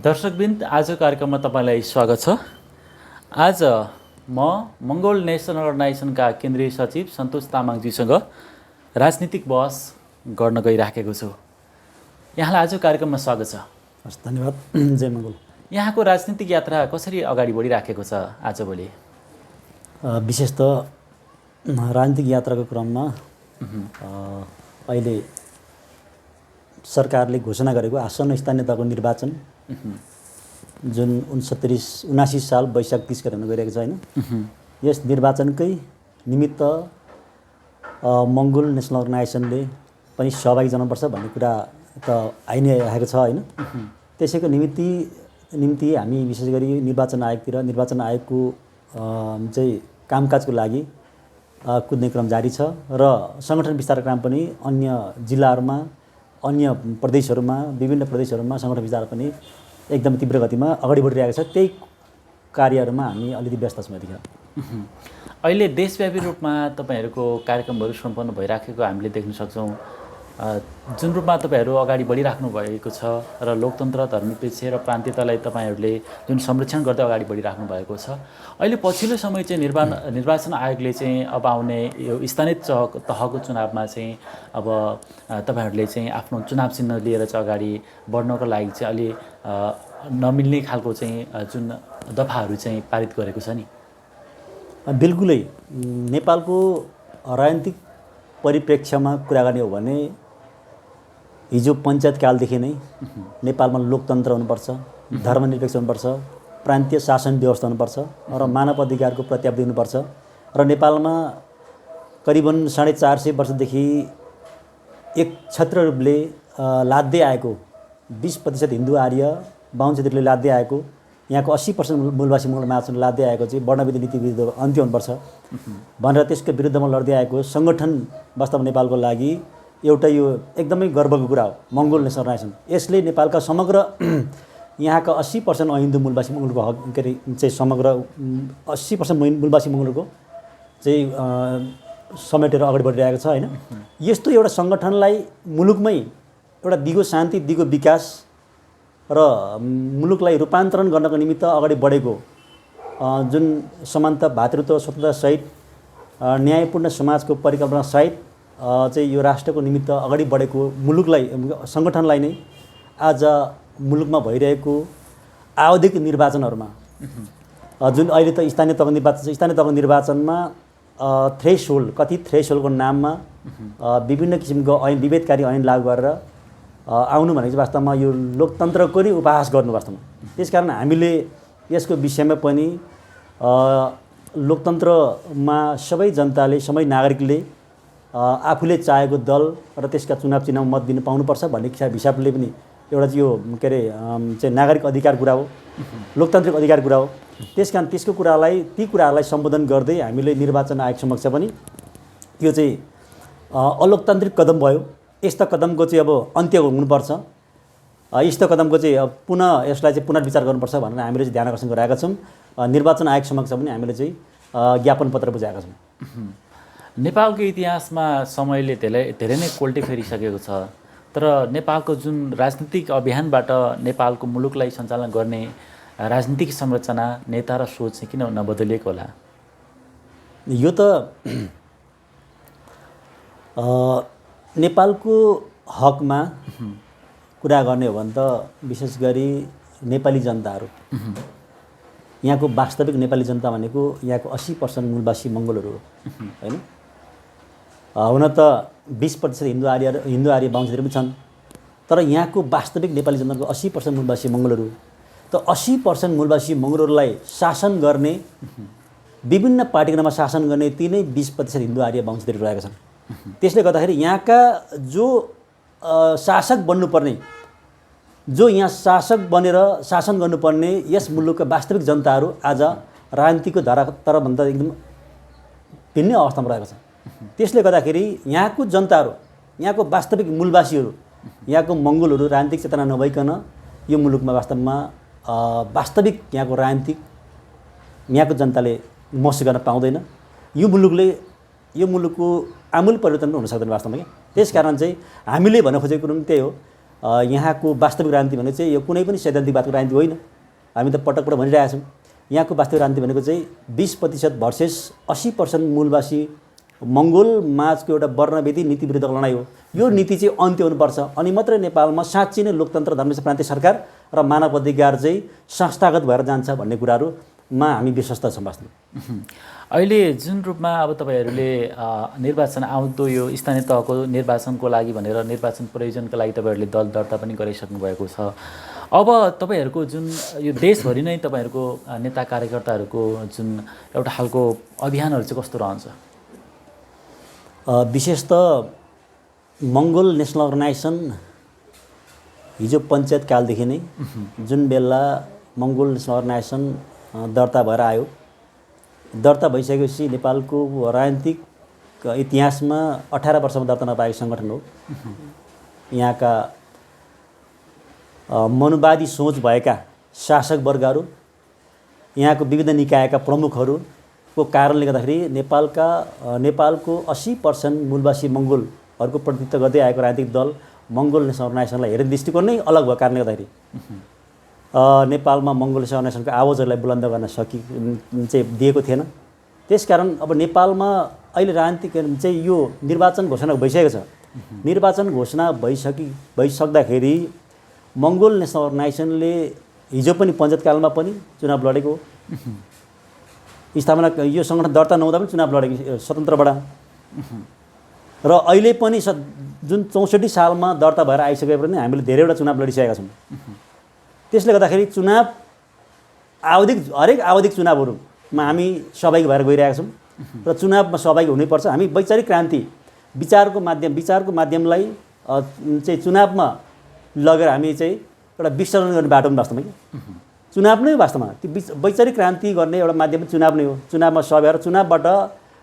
दर्शकवृन्द, आजको कार्यक्रममा तपाईँलाई स्वागत छ। आज म मङ्गोल नेसनल अर्गनाइजेसनका केन्द्रीय सचिव सन्तोष तामाङजीसँग राजनीतिक बहस गर्न गइराखेको छु। यहाँलाई आजको कार्यक्रममा स्वागत छ। हस्, धन्यवाद। जय मङ्गोल। यहाँको राजनीतिक यात्रा कसरी अगाडि बढिराखेको छ आजभोलि? विशेष त राजनीतिक यात्राको क्रममा अहिले सरकारले घोषणा गरेको आसन्न स्थानीय तहको निर्वाचन जुन 79 साल वैशाख 30 गते हुन गइरहेको छ होइन, यस निर्वाचनकै निमित्त मङ्गोल नेसनल अर्गनाइजेसनले पनि सहभागी जनाउनुपर्छ भन्ने कुरा त आइ नै आएको छ होइन। त्यसैको निम्ति हामी विशेष गरी निर्वाचन आयोगको चाहिँ कामकाजको लागि कुद्ने क्रम जारी छ र सङ्गठन विस्तारको काम पनि अन्य जिल्लाहरूमा, अन्य प्रदेशहरूमा, विभिन्न प्रदेशहरूमा सङ्गठन विस्तार पनि एकदम तीव्र गतिमा अगाडि बढिरहेको छ। त्यही कार्यहरूमा हामी अलिकति व्यस्त छौँ यतिखेर। अहिले देशव्यापी रूपमा तपाईँहरूको कार्यक्रमहरू सम्पन्न भइराखेको हामीले देख्न सक्छौँ। जुन रूपमा तपाईँहरू अगाडि बढिराख्नु भएको छ र लोकतन्त्र, धर्मनिरपेक्ष र प्रान्तीयतालाई तपाईँहरूले जुन संरक्षण गर्दै अगाडि बढिराख्नु भएको छ, अहिले पछिल्लो समय चाहिँ निर्वाचन आयोगले चाहिँ अब आउने यो स्थानीय तहको चुनावमा चाहिँ अब तपाईँहरूले चाहिँ आफ्नो चुनाव चिन्ह लिएर चाहिँ अगाडि बढ्नको लागि चाहिँ अलि नमिल्ने खालको चाहिँ जुन दफाहरू चाहिँ पारित गरेको छ नि? बिल्कुलै। नेपालको राजनीतिक परिप्रेक्ष्यमा कुरा गर्ने हो भने हिजो पञ्चायतकालदेखि नै नेपालमा लोकतन्त्र हुनुपर्छ, धर्मनिरपेक्ष हुनुपर्छ, प्रान्तीय शासन व्यवस्था हुनुपर्छ र मानव अधिकारको प्रत्याभूति हुनुपर्छ। र नेपालमा करिबन 450 वर्षदेखि एक छत्र रूपले लाद्दै आएको 20% हिन्दू आर्य बाहुन क्षेत्रीले लाद्दै आएको, यहाँको 80% मूलवासी मङ्गोल महासंघले लाद्दै आएको चाहिँ वर्णविधि नीति विरुद्ध अन्त्य हुनुपर्छ भनेर त्यसको विरुद्धमा लड्दै आएको सङ्गठन वास्तवमा नेपालको लागि एउटा यो एकदमै गर्वको कुरा हो। मङ्गोल नेसनल अर्गनाइजेसन यसले नेपालका समग्र यहाँका 80% अहिन्दू मूलवासी मङ्गोलको हक चाहिँ समग्र 80% मूलवासी मङ्गोलको चाहिँ समेटेर अगाडि बढिरहेको छ होइन। यस्तो एउटा सङ्गठनलाई मुलुकमै एउटा दिगो शान्ति, दिगो विकास र मुलुकलाई रूपान्तरण गर्नको निमित्त अगाडि बढेको जुन समानता, भातृत्व, स्वतन्त्रता सहित न्यायपूर्ण समाजको परिकल्पना सहित चाहिँ यो राष्ट्रको निमित्त अगाडि बढेको मुलुकलाई, सङ्गठनलाई नै आज मुलुकमा भइरहेको आवधिक निर्वाचनहरूमा जुन अहिले त स्थानीय तहको निर्वाचनमा थ्रेसहोल्ड, कति थ्रेसहोल्डको नाममा विभिन्न किसिमको ऐन, विभेदकारी ऐन लागू गरेर आउनु भनेको चाहिँ वास्तवमा यो लोकतन्त्रको नै उपहास गर्नु वास्तवमा। त्यसकारण हामीले यसको विषयमा पनि लोकतन्त्रमा सबै जनताले, सबै नागरिकले आफूले चाहेको दल र त्यसका चुनाव चिन्हमा मत दिन पाउनुपर्छ भन्ने हिसाबले पनि एउटा चाहिँ यो के अरे चाहिँ नागरिक अधिकार कुरा हो, लोकतान्त्रिक अधिकार कुरा हो। त्यसकारण ती कुराहरूलाई सम्बोधन गर्दै हामीले निर्वाचन आयोग समक्ष पनि यो चाहिँ अलोकतान्त्रिक कदम भयो, यस्ता कदमको चाहिँ अब अन्त्य हुनुपर्छ, यस्तो कदमको चाहिँ यसलाई चाहिँ पुनर्विचार गर्नुपर्छ भनेर हामीले चाहिँ ध्यान आकर्षण गराएका छौँ। निर्वाचन आयोग समक्ष पनि हामीले चाहिँ ज्ञापन पत्र बुझाएका छौँ। नेपालको इतिहासमा समयले धेरै नै कोल्टे फेरिसकेको छ, तर नेपालको जुन राजनीतिक अभियानबाट नेपालको मुलुकलाई सञ्चालन गर्ने राजनीतिक संरचना, नेता र सोच चाहिँ किन नबदलिएको होला? यो त नेपालको हकमा कुरा गर्ने हो भने त विशेष गरी नेपाली जनताहरू, यहाँको वास्तविक नेपाली जनता भनेको यहाँको 80% मूलवासी मङ्गोलहरू हो होइन। हुन त 20% हिन्दू आर्य बाहुन क्षेत्री पनि छन्, तर यहाँको वास्तविक नेपाली जनताको 80% मूलवासी मङ्गोलहरू। त 80% मूलवासी मङ्गोलहरूलाई शासन गर्ने, विभिन्न पार्टीको शासन गर्ने ती नै 20% हिन्दू आर्य बाहुन क्षेत्री रहेका छन्। त्यसले गर्दाखेरि यहाँका जो शासक बन्नुपर्ने, जो यहाँ शासक बनेर शासन गर्नुपर्ने यस मुलुकका वास्तविक जनताहरू आज राजनीतिको धारातरभन्दा एकदम भिन्नै अवस्थामा रहेका छन्। त्यसले गर्दाखेरि यहाँको जनताहरू, यहाँको वास्तविक मूलवासीहरू, यहाँको मङ्गोलहरू राजनीतिक चेतना नभइकन यो मुलुकमा वास्तवमा वास्तविक यहाँको राजनीतिक यहाँको जनताले महसुस गर्न पाउँदैन। यो मुलुकको आमूल परिवर्तन हुन सक्दैन वास्तवमा। त्यसकारण चाहिँ हामीले भन्न खोजेको कुरो पनि त्यही हो। यहाँको वास्तविक राजनीति भनेको चाहिँ यो कुनै पनि सैद्धान्तिकवादको राजनीति होइन। हामी त पटक पटक भनिरहेका छौँ यहाँको वास्तविक राजनीति भनेको चाहिँ 20% भर्सेस 80% मूलवासी मङ्गोल माझको एउटा वर्णभेदी नीति विरुद्धको लडाइँ हो। यो नीति चाहिँ अन्त्य हुनुपर्छ अनि मात्रै नेपालमा साँच्चै नै लोकतन्त्र, धर्मनिरपेक्ष प्रान्तीय सरकार र मानव अधिकार चाहिँ संस्थागत भएर जान्छ भन्ने कुराहरूमा हामी विश्वस्त छौँ वास्तवमा। अहिले जुन रूपमा अब तपाईँहरूले निर्वाचन आउँदो यो स्थानीय तहको निर्वाचनको लागि भनेर निर्वाचन प्रयोजनको लागि तपाईँहरूले दल दर्ता पनि गरिसक्नु भएको छ। अब तपाईँहरूको जुन यो देशभरि नै तपाईँहरूको नेता कार्यकर्ताहरूको जुन एउटा खालको अभियानहरू चाहिँ कस्तो रहन्छ? विशेष त मङ्गोल नेसनल अर्गनाइजेसन हिजो पञ्चायत कालदेखि नै जुन बेला मङ्गोल नेसनल अर्गनाइजेसन दर्ता भएर आयो, दर्ता भइसकेपछि नेपालको राजनीतिक इतिहासमा 18 वर्षमा दर्ता नपाएको सङ्गठन हो। यहाँका मनुवादी सोच भएका शासक वर्गहरू, यहाँको विविध निकायका प्रमुखहरूको कारणले गर्दाखेरि नेपालको 80% मूलवासी मङ्गोलहरूको प्रतिनिधित्व गर्दै आएको राजनीतिक दल मङ्गोल नेसनल अर्गनाइजेसनलाई हेर्ने दृष्टिकोण नै अलग भएको कारणले गर्दाखेरि नेपालमा मङ्गोल नेसनल अर्गनाइजेसनको आवाजहरूलाई बुलन्द गर्न चाहिँ दिएको थिएन। त्यसकारण अब नेपालमा अहिले राजनीतिक चाहिँ यो निर्वाचन घोषणा भइसकेको छ। निर्वाचन घोषणा भइसक्दाखेरि मङ्गोल नेसनल अर्गनाइजेसनले हिजो पनि पञ्चायतकालमा पनि चुनाव लडेको, स्थापना यो सङ्गठन दर्ता नहुँदा पनि चुनाव लडेको स्वतन्त्रबाट, र अहिले पनि जुन 64 सालमा दर्ता भएर आइसके पनि हामीले धेरैवटा चुनाव लडिसकेका छौँ। त्यसले गर्दाखेरि चुनाव हरेक आवधिक चुनावहरूमा हामी सहभागी भएर गइरहेका छौँ र चुनावमा सहभागी हुनैपर्छ। हामी वैचारिक क्रान्ति विचारको माध्यमलाई चाहिँ चुनावमा लगेर हामी चाहिँ एउटा विसर्जन गर्ने बाटो पनि वास्तवमा चुनाव नै वास्तवमा त्यो वैचारिक क्रान्ति गर्ने एउटा माध्यम चुनाव नै हो। चुनावमा सहभागी भएर चुनावबाट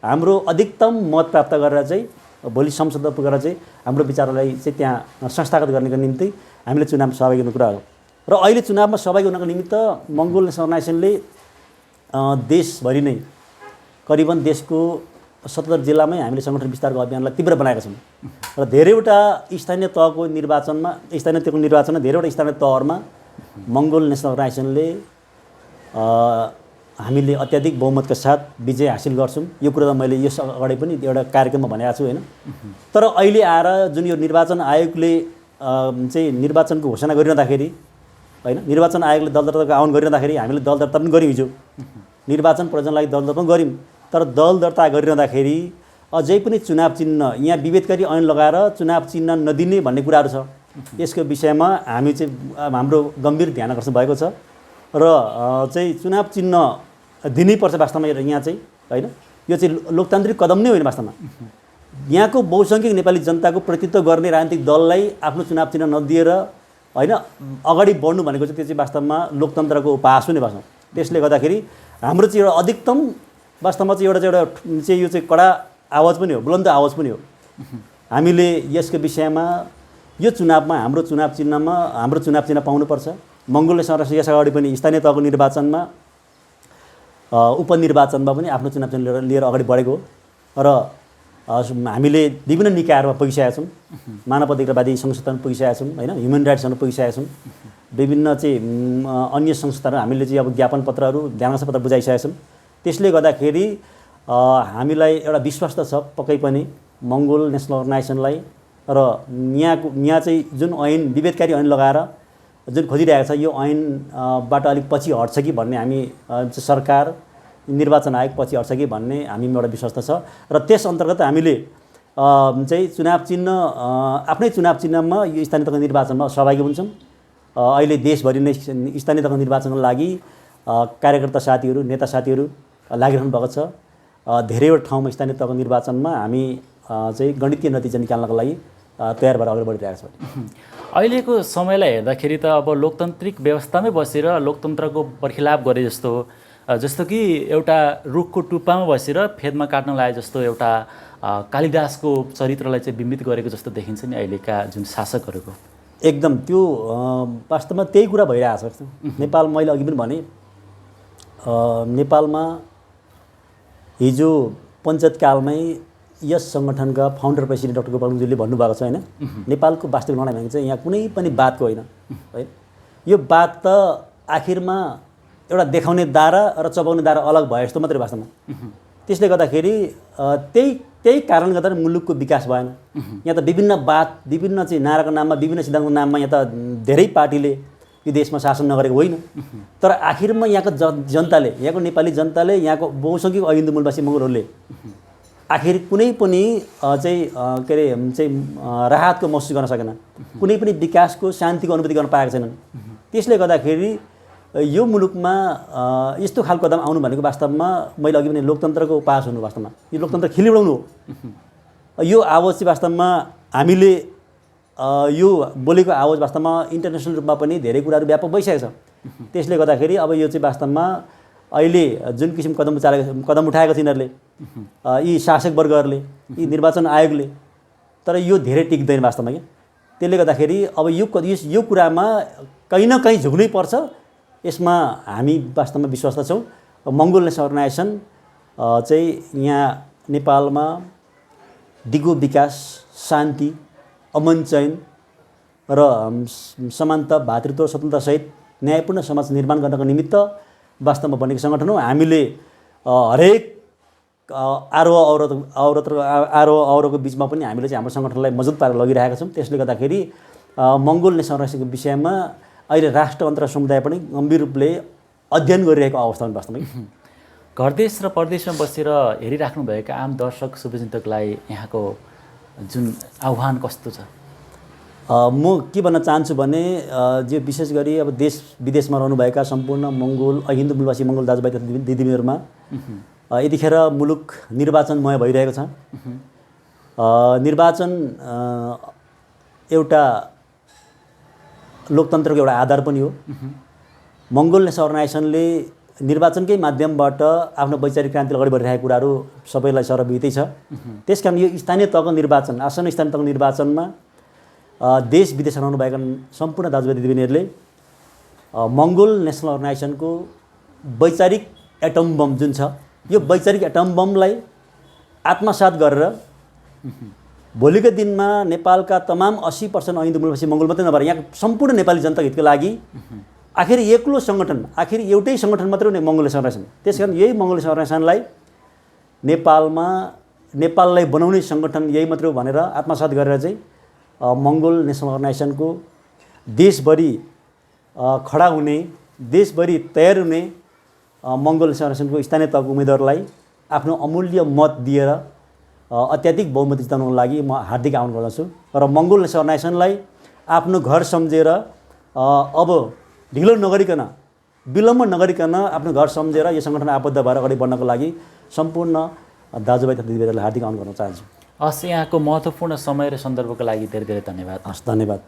हाम्रो अधिकतम मत प्राप्त गरेर चाहिँ भोलि संसदमा पुगेर चाहिँ हाम्रो विचारलाई चाहिँ त्यहाँ संस्थागत गर्नको निम्ति हामीले चुनावमा सहभागी हुने कुरा हो। र अहिले चुनावमा सहभागी हुनको निमित्त मङ्गोल नेसनल अर्गनाइजेसनले देशभरि नै करिबन देशको 77 जिल्लामै हामीले सङ्गठन विस्तारको अभियानलाई तीव्र बनाएका छौँ र धेरैवटा स्थानीय तहको निर्वाचनमा धेरैवटा स्थानीय तहहरूमा मङ्गोल नेसनल अर्गनाइजेसनले हामीले अत्याधिक बहुमतका साथ विजय हासिल गर्छौँ। यो कुरा त मैले यस अगाडि पनि एउटा कार्यक्रममा भनेको छु होइन। तर अहिले आएर जुन यो निर्वाचन आयोगले चाहिँ निर्वाचनको घोषणा गरिरहँदाखेरि होइन, निर्वाचन आयोगले दल दर्ताको आह्वान गरिरहँदाखेरि हामीले दल दर्ता पनि गऱ्यौँ। हिजो निर्वाचन प्रयोजनलाई दल दर्ता पनि गऱ्यौँ। तर दल दर्ता गरिरहँदाखेरि अझै पनि चुनाव चिन्ह यहाँ विभेदकारी ऐन लगाएर चुनाव चिन्ह नदिने भन्ने कुराहरू छ। यसको विषयमा हामी चाहिँ हाम्रो गम्भीर ध्यान आकर्षण भएको छ र चाहिँ चुनाव चिन्ह दिनैपर्छ वास्तवमा यहाँ चाहिँ होइन। यो चाहिँ लोकतान्त्रिक कदम नै होइन वास्तवमा। यहाँको बहुसङ्ख्यक नेपाली जनताको प्रतिनिधित्व गर्ने राजनीतिक दललाई आफ्नो चुनाव चिन्ह नदिएर होइन अगाडि बढ्नु भनेको चाहिँ त्यो चाहिँ वास्तवमा लोकतन्त्रको उपहास हो नि वास्तवमा। त्यसले गर्दाखेरि हाम्रो चाहिँ एउटा अधिकतम वास्तवमा चाहिँ एउटा यो चाहिँ कडा आवाज पनि हो, बुलन्द आवाज पनि हो। हामीले यसको विषयमा यो चुनावमा हाम्रो चुनाव चिन्ह पाउनुपर्छ। मङ्गोल नेसनल अर्गनाइजेसन यस अगाडि पनि स्थानीय तहको निर्वाचनमा उपनिर्वाचनमा पनि आफ्नो चुनाव चिन्ह लिएर अगाडि बढेको हो र हामीले विभिन्न निकायहरूमा पुगिसकेका छौँ। मानव अधिकारवादी संस्थानमा पुगिसकेका छौँ होइन, ह्युमन राइट्सहरूमा पुगिसकेका छौँ। विभिन्न चाहिँ अन्य संस्थाहरू हामीले चाहिँ अब ज्ञापन पत्रहरू ध्यानाकर्षण पत्र बुझाइसकेका छौँ। त्यसले गर्दाखेरि हामीलाई एउटा विश्वास त छ पक्कै पनि मङ्गोल नेसनल अर्गनाइजेसनलाई र यहाँ चाहिँ जुन ऐन विभेदकारी ऐन लगाएर जुन खोजिरहेको छ यो ऐनबाट अलिक पछि हट्छ कि भन्ने हामी सरकार निर्वाचन आयोग पछि हट्छ कि भन्ने हामीमा एउटा विश्वास छ। र त्यस अन्तर्गत हामीले चाहिँ चुनाव चिन्ह आफ्नै चुनाव चिन्हमा यो स्थानीय तहको निर्वाचनमा सहभागी हुन्छौँ। अहिले देशभरि नै स्थानीय तहको निर्वाचनको लागि कार्यकर्ता साथीहरू नेता साथीहरू लागिरहनु भएको छ। धेरैवटा ठाउँमा स्थानीय तहको निर्वाचनमा हामी चाहिँ गणितीय नतिजा निकाल्नको लागि तयार भएर अगाडि बढिरहेका छौँ। अहिलेको समयलाई हेर्दाखेरि त अब लोकतान्त्रिक व्यवस्थामै बसेर लोकतन्त्रको बर्खिलाप गरे जस्तो कि एउटा रुखको टुप्पामा बसेर फेदमा काट्न लागे जस्तो एउटा कालिदासको चरित्रलाई चाहिँ बिम्बित गरेको जस्तो देखिन्छ नि अहिलेका जुन शासकहरूको। एकदम त्यो वास्तवमा त्यही कुरा भइरहेको छ। नेपाल मैले अघि पनि भने नेपालमा हिजो पञ्चायतकालमै यस सङ्गठनका फाउन्डर प्रेसिडेन्ट डाक्टर गोपाल गुरुङज्यूले भन्नुभएको छ होइन, नेपालको वास्तविक लडाइँ भनेको चाहिँ यहाँ कुनै पनि वादको होइन है। यो वाद त आखिरमा एउटा देखाउने दारा र चबाउने दारा अलग भयो जस्तो मात्रै वास्तवमा। त्यसले गर्दाखेरि त्यही कारणले गर्दा मुलुकको विकास भएन। यहाँ त विभिन्न वाद, विभिन्न चाहिँ नाराको नाममा, विभिन्न सिद्धान्तको नाममा यहाँ त धेरै पार्टीले यो देशमा शासन नगरेको होइन, तर आखिरमा यहाँको जनताले, यहाँको नेपाली जनताले, यहाँको बहुसङ्ख्यक अहिन्दू मूलवासी मगरहरूले आखिर कुनै पनि चाहिँ के अरे चाहिँ राहतको महसुस गर्न सकेन, कुनै पनि विकासको, शान्तिको अनुभूति गर्न पाएका छैनन्। त्यसले गर्दाखेरि यो मुलुकमा यस्तो खालको कदम आउनु भनेको वास्तवमा मैले अघि भने लोकतन्त्रको उपहास हुनु, वास्तवमा यो लोकतन्त्र खिलिउडाउनु हो। यो आवाज चाहिँ वास्तवमा हामीले यो बोलेको आवाज वास्तवमा इन्टरनेसनल रूपमा पनि धेरै कुराहरू व्यापक भइसकेको छ। त्यसले गर्दाखेरि अब यो चाहिँ वास्तवमा अहिले जुन किसिमको कदम उठाएको छ यिनीहरूले, यी शासक वर्गहरूले, यी निर्वाचन आयोगले, तर यो धेरै टिक्दैन वास्तवमा क्या। त्यसले गर्दाखेरि अब यो कुरामा कहीँ न कहीँ झुक्नै पर्छ। यसमा हामी वास्तवमा विश्वास छौँ मङ्गोल नेसनल अर्गनाइजेसन चाहिँ यहाँ नेपालमा दिगो विकास, शान्ति, अमन चयन र समानता, भातृत्व, स्वतन्त्रतासहित न्यायपूर्ण समाज निर्माण गर्नको निमित्त वास्तवमा बनेको सङ्गठन हो। हामीले हरेक आरोहको बिचमा पनि हामीले चाहिँ हाम्रो सङ्गठनलाई मजबुत पारेर लगिरहेका छौँ। त्यसले गर्दाखेरि मङ्गोल नेसनल अर्गनाइजेसनको विषयमा अहिले राष्ट्र अन्तर्राष्ट्रिय समुदाय पनि गम्भीर रूपले अध्ययन गरिरहेको अवस्थामा वास्तवमै घर देश र परदेशमा बसेर हेरिराख्नुभएका आम दर्शक शुभचिन्तकलाई यहाँको जुन आह्वान कस्तो छ? म के भन्न चाहन्छु भने जो विशेष गरी अब देश विदेशमा रहनुभएका सम्पूर्ण मङ्गोल हिन्दू मूलवासी मङ्गोल दाजुभाइ तथा दिदीबहिनीहरूमा यतिखेर मुलुक निर्वाचनमय भइरहेको छ। निर्वाचन एउटा लोकतन्त्रको एउटा आधार पनि हो। मङ्गोल नेसनल अर्गनाइजेसनले निर्वाचनकै माध्यमबाट आफ्नो वैचारिक क्रान्ति अगाडि बढिरहेका कुराहरू सबैलाई सर्वविदितै छ। त्यसकारण यो स्थानीय तहको निर्वाचन, आसन स्थानीय तहको निर्वाचनमा देश विदेशमा रहनुभएका सम्पूर्ण दाजुभाइ दिदीबहिनीहरूले मङ्गोल नेसनल अर्गनाइजेसनको वैचारिक एटम बम जुन छ, यो वैचारिक एटम बमलाई आत्मसात गरेर भोलिको दिनमा नेपालका तमाम 80% हिन्दू मूलवासी मङ्गोल मात्रै नभएर यहाँ सम्पूर्ण नेपाली जनताको हितको लागि आखिर एक्लो सङ्गठन, आखिर एउटै सङ्गठन मात्रै हो मङ्गोल नेसनल अर्गनाइजेसन। त्यसकारण यही मङ्गोल नेसनल अर्गनाइजेसनलाई नेपाललाई बनाउने सङ्गठन यही मात्रै हो भनेर आत्मसात गरेर चाहिँ मङ्गोल नेसनल अर्गनाइजेसनको देशभरि खडा हुने, देशभरि तयार हुने मङ्गोल नेसनल अर्गनाइजेसनको स्थानीय तहको उम्मेदवारलाई आफ्नो अमूल्य मत दिएर अत्याधिक बहुमत जिताउनको लागि म हार्दिक आह्वान गर्दछु र मङ्गोल नेसनल अर्गनाइजेसनलाई आफ्नो घर सम्झेर अब ढिलो नगरिकन, विलम्ब नगरिकन आफ्नो घर सम्झेर यो सङ्गठन आबद्ध भएर अगाडि बढ्नको लागि सम्पूर्ण दाजुभाइ तथा दिदीबहिनीहरूलाई हार्दिक आह्वान गर्न चाहन्छु। हस्, यहाँको महत्त्वपूर्ण समय र सन्दर्भको लागि धेरै धेरै धन्यवाद। हस्, धन्यवाद।